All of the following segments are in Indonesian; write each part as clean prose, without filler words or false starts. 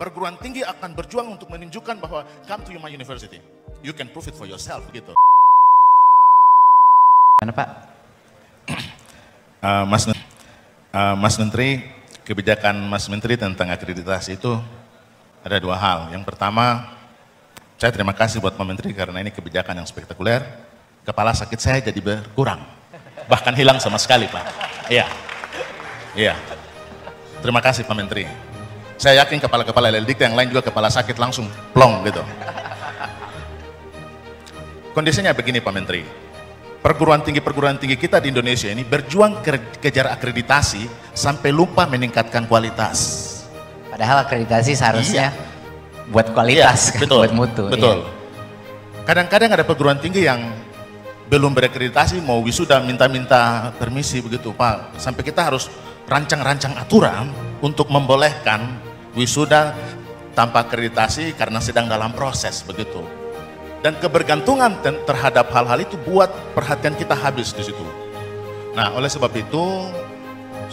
perguruan tinggi akan berjuang untuk menunjukkan bahwa come to my university, you can prove it for yourself gitu. Mana Pak? Mas Menteri, kebijakan Mas Menteri tentang akreditasi itu ada dua hal. Yang pertama, saya terima kasih buat Pak Menteri karena ini kebijakan yang spektakuler. Kepala sakit saya jadi berkurang, bahkan hilang sama sekali Pak. Iya. Terima kasih Pak Menteri. Saya yakin kepala-kepala LLDikti yang lain juga kepala sakit langsung plong gitu. Kondisinya begini Pak Menteri, perguruan tinggi kita di Indonesia ini berjuang kejar akreditasi sampai lupa meningkatkan kualitas. Padahal akreditasi seharusnya buat kualitas, kan? Betul, buat mutu. Betul. Kadang-kadang ada perguruan tinggi yang belum berakreditasi mau wisuda minta-minta permisi begitu Pak. Sampai kita harus rancang-rancang aturan untuk membolehkan wisuda tanpa akreditasi karena sedang dalam proses begitu. Dan kebergantungan terhadap hal-hal itu buat perhatian kita habis di situ. Nah, oleh sebab itu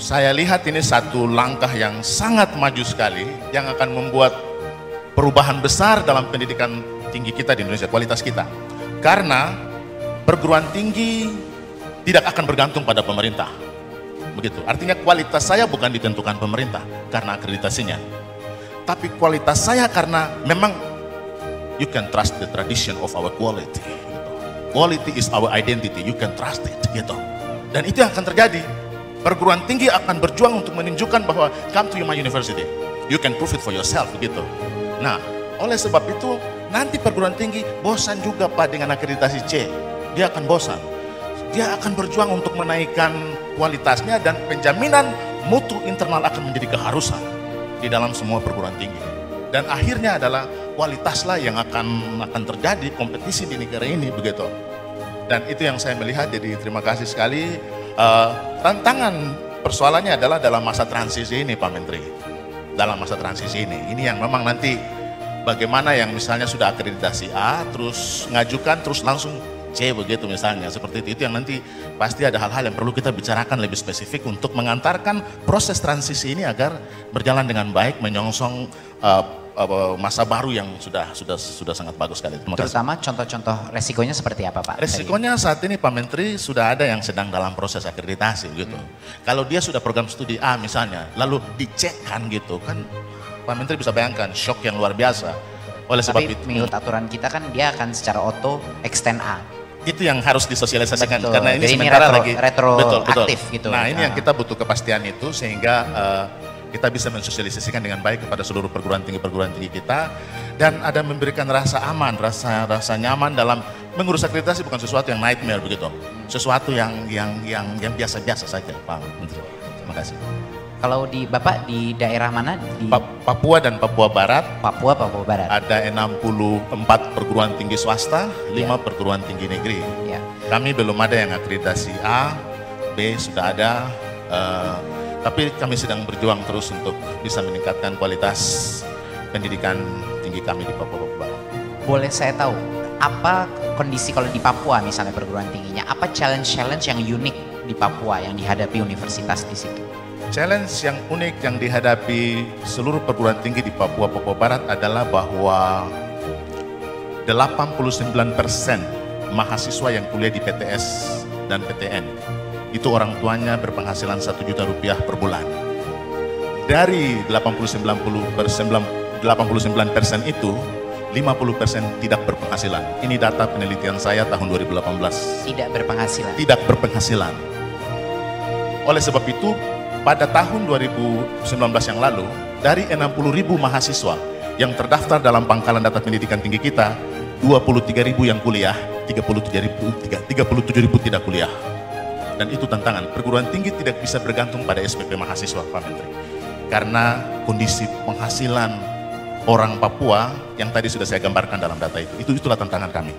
saya lihat ini satu langkah yang sangat maju sekali yang akan membuat perubahan besar dalam pendidikan tinggi kita di Indonesia, kualitas kita. Karena perguruan tinggi tidak akan bergantung pada pemerintah. Begitu. Artinya kualitas saya bukan ditentukan pemerintah karena akreditasinya. Tapi kualitas saya karena memang you can trust the tradition of our quality. Quality is our identity, you can trust it gitu. Dan itu yang akan terjadi. Perguruan tinggi akan berjuang untuk menunjukkan bahwa come to my university, you can prove it for yourself gitu. Nah, oleh sebab itu nanti perguruan tinggi bosan juga Pak dengan akreditasi C. Dia akan bosan. Dia akan berjuang untuk menaikkan kualitasnya dan penjaminan mutu internal akan menjadi keharusan di dalam semua perguruan tinggi. Dan akhirnya adalah kualitaslah yang akan terjadi kompetisi di negara ini begitu. Dan itu yang saya melihat, jadi terima kasih sekali. Tantangan persoalannya adalah dalam masa transisi ini Pak Menteri. Dalam masa transisi ini yang memang nanti bagaimana yang misalnya sudah akreditasi A terus ngajukan terus langsung C begitu misalnya, seperti itu yang nanti pasti ada hal-hal yang perlu kita bicarakan lebih spesifik untuk mengantarkan proses transisi ini agar berjalan dengan baik menyongsong masa baru yang sudah sangat bagus sekali. Terutama contoh-contoh resikonya seperti apa Pak? Resikonya saat ini Pak Menteri sudah ada yang sedang dalam proses akreditasi gitu. Kalau dia sudah program studi A misalnya, lalu dicekkan gitu kan, Pak Menteri bisa bayangkan shock yang luar biasa. Oleh sebab itu, menurut aturan kita kan dia akan secara auto extend A. Itu yang harus disosialisasikan. Betul. Karena ini jadi sementara ini lagi retroaktif gitu. Nah ini yang kita butuh kepastian itu sehingga kita bisa mensosialisasikan dengan baik kepada seluruh perguruan tinggi kita dan ada memberikan rasa aman, rasa nyaman dalam mengurus akreditasi, bukan sesuatu yang nightmare begitu, sesuatu yang biasa-biasa saja Pak Menteri. Terima kasih. Kalau di Bapak di daerah mana? Di Papua dan Papua Barat. Papua Barat. Ada 64 perguruan tinggi swasta, 5 perguruan tinggi negeri. Ya. Kami belum ada yang akreditasi A, B sudah ada, tapi kami sedang berjuang terus untuk bisa meningkatkan kualitas pendidikan tinggi kami di Papua Barat. Boleh saya tahu apa kondisi kalau di Papua misalnya perguruan tingginya, apa challenge yang unik di Papua yang dihadapi universitas di situ? Challenge yang unik yang dihadapi seluruh perguruan tinggi di Papua Barat adalah bahwa 89% mahasiswa yang kuliah di PTS dan PTN itu orang tuanya berpenghasilan 1 juta rupiah per bulan. Dari 89% itu 50% tidak berpenghasilan. Ini data penelitian saya tahun 2018. Tidak berpenghasilan. Oleh sebab itu pada tahun 2019 yang lalu, dari 60.000 mahasiswa yang terdaftar dalam pangkalan data pendidikan tinggi kita, 23.000 yang kuliah, 37.000 tidak kuliah. Dan itu tantangan. Perguruan tinggi tidak bisa bergantung pada SPP mahasiswa, Pak Menteri. Karena kondisi penghasilan orang Papua yang tadi sudah saya gambarkan dalam data itulah tantangan kami.